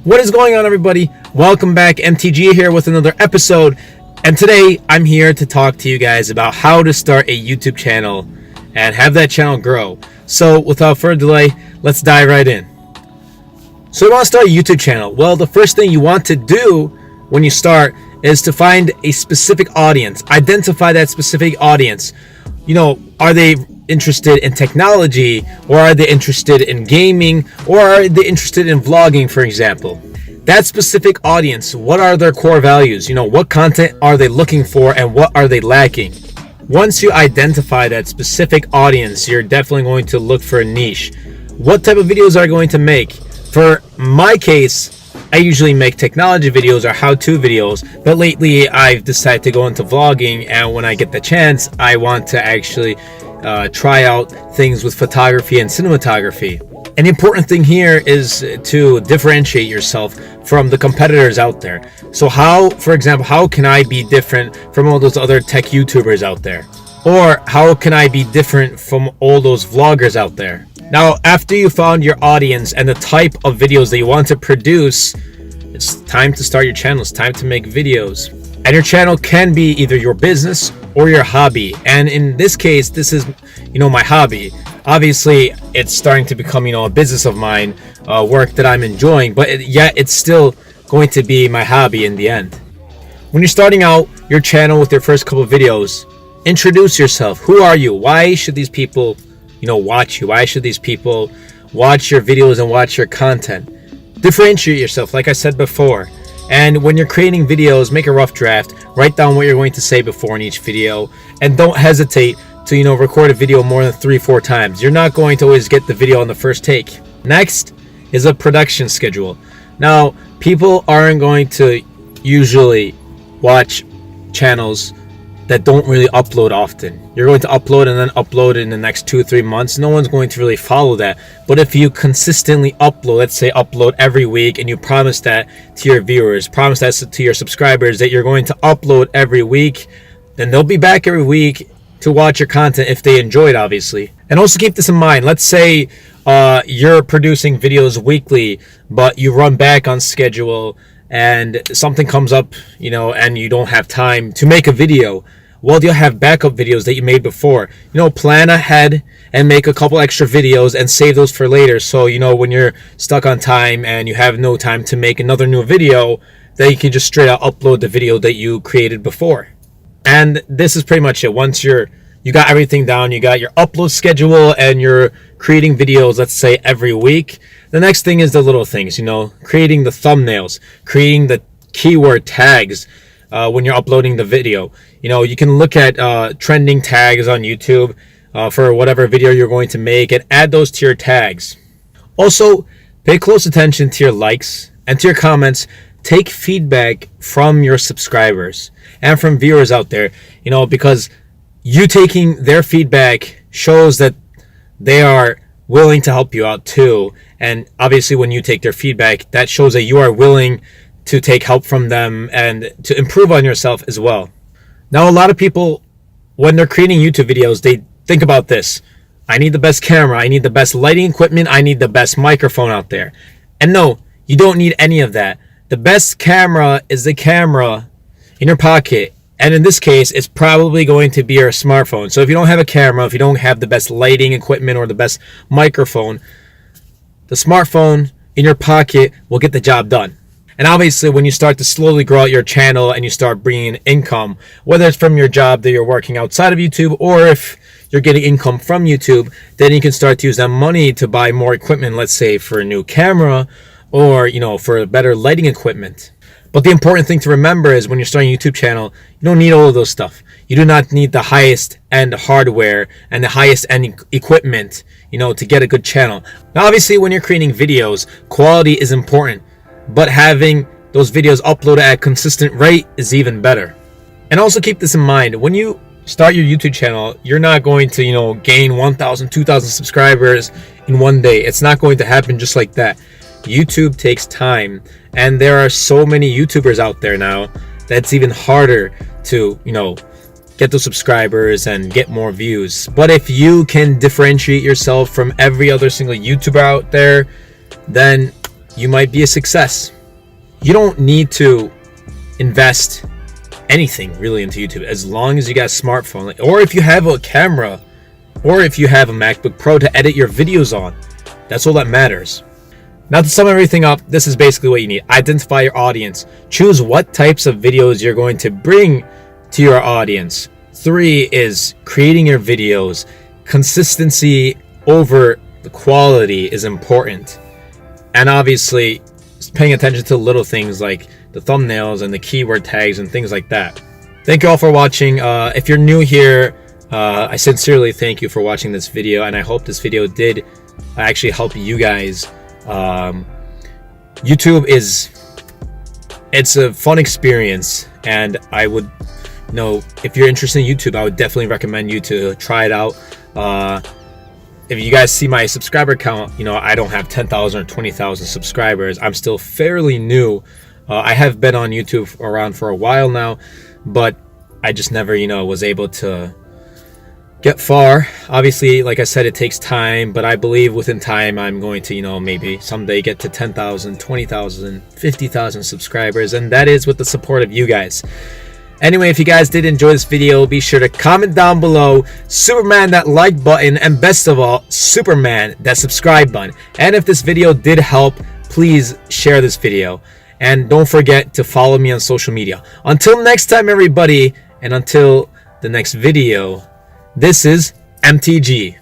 What is going on, everybody? Welcome back. MTG here with another episode, and today I'm here to talk to you guys about how to start a YouTube channel and have that channel grow. So without further delay, let's dive right in. So you want to start a YouTube channel. Well, the first thing you want to do when you start is to find a specific audience. Identify that specific audience. You know, are they interested in technology, or are they interested in gaming, or are they interested in vlogging, for example? That specific audience, what are their core values? You know, what content are they looking for and what are they lacking? Once you identify that specific audience, you're definitely going to look for a niche. What type of videos are you going to make? For my case, I usually make technology videos or how-to videos, but lately I've decided to go into vlogging, and when I get the chance, I want to actually try out things with photography and cinematography. An important thing here is to differentiate yourself from the competitors out there. So how, for example, how can I be different from all those other tech YouTubers out there? Or how can I be different from all those vloggers out there? Now, after you found your audience and the type of videos that you want to produce, it's time to start your channel. It's time to make videos. And your channel can be either your business or your hobby. And in this case, this is, my hobby. Obviously, it's starting to become, a business of mine, work that I'm enjoying, but yet it's still going to be my hobby in the end. When you're starting out your channel with your first couple of videos, introduce yourself. Who are you? Why should these people watch you? Why should these people watch your videos and watch your content? Differentiate yourself, like I said before. And when you're creating videos, make a rough draft. Write down what you're going to say before in each video, and don't hesitate to record a video more than 3-4 times. You're not going to always get the video on the first take. Next is a production schedule. Now, people aren't going to usually watch channels that don't really upload often. You're going to upload and then upload in the next 2-3 months. No one's going to really follow that. But if you consistently upload, let's say upload every week, and you promise that to your viewers, promise that to your subscribers, that you're going to upload every week, then they'll be back every week to watch your content if they enjoy it, obviously. And also keep this in mind. Let's say you're producing videos weekly, but you run back on schedule and something comes up, and you don't have time to make a video. Well, you'll have backup videos that you made before. Plan ahead and make a couple extra videos and save those for later. So, when you're stuck on time and you have no time to make another new video, then you can just straight out upload the video that you created before. And this is pretty much it. Once you got everything down, you got your upload schedule, and you're creating videos, let's say every week. The next thing is the little things, creating the thumbnails, creating the keyword tags when you're uploading the video. You can look at trending tags on YouTube for whatever video you're going to make and add those to your tags. Also, pay close attention to your likes and to your comments. Take feedback from your subscribers and from viewers out there, because you taking their feedback shows that they are willing to help you out too. And obviously when you take their feedback, that shows that you are willing to take help from them and to improve on yourself as well. Now, a lot of people, when they're creating YouTube videos, they think about this. I need the best camera. I need the best lighting equipment. I need the best microphone out there. And no, you don't need any of that. The best camera is the camera in your pocket. And in this case, it's probably going to be your smartphone. So if you don't have a camera, if you don't have the best lighting equipment or the best microphone, the smartphone in your pocket will get the job done. And obviously, when you start to slowly grow out your channel and you start bringing in income, whether it's from your job that you're working outside of YouTube, or if you're getting income from YouTube, then you can start to use that money to buy more equipment, let's say for a new camera, or for better lighting equipment. But the important thing to remember is when you're starting a YouTube channel, you don't need all of those stuff. You do not need the highest end hardware and the highest end equipment, to get a good channel. Now, obviously, when you're creating videos, quality is important, but having those videos uploaded at a consistent rate is even better. And also keep this in mind. When you start your YouTube channel, you're not going to, gain 1,000, 2,000 subscribers in one day. It's not going to happen just like that. YouTube takes time, and there are so many YouTubers out there now that it's even harder to, get those subscribers and get more views. But if you can differentiate yourself from every other single YouTuber out there, then you might be a success. you don't need to invest anything really into YouTube as long as you got a smartphone, or if you have a camera, or if you have a MacBook Pro to edit your videos on. That's all that matters. Now, to sum everything up, this is basically what you need. Identify your audience. Choose what types of videos you're going to bring to your audience. 3 is creating your videos. Consistency over the quality is important. And obviously, paying attention to little things like the thumbnails and the keyword tags and things like that. Thank you all for watching. If you're new here, I sincerely thank you for watching this video, and I hope this video did actually help you guys. YouTube it's a fun experience, and I would, if you're interested in YouTube, I would definitely recommend you to try it out. If you guys see my subscriber count, I don't have 10,000 or 20,000 subscribers. I'm still fairly new. I have been on YouTube around for a while now, but I just never, was able to get far. Obviously, like I said, it takes time, but I believe within time I'm going to, maybe someday get to 10,000, 20,000, 50,000 subscribers, and that is with the support of you guys. Anyway, if you guys did enjoy this video, be sure to comment down below, Superman that like button, and best of all, Superman that subscribe button. And if this video did help, please share this video. And don't forget to follow me on social media. Until next time, everybody, and until the next video, this is MTG.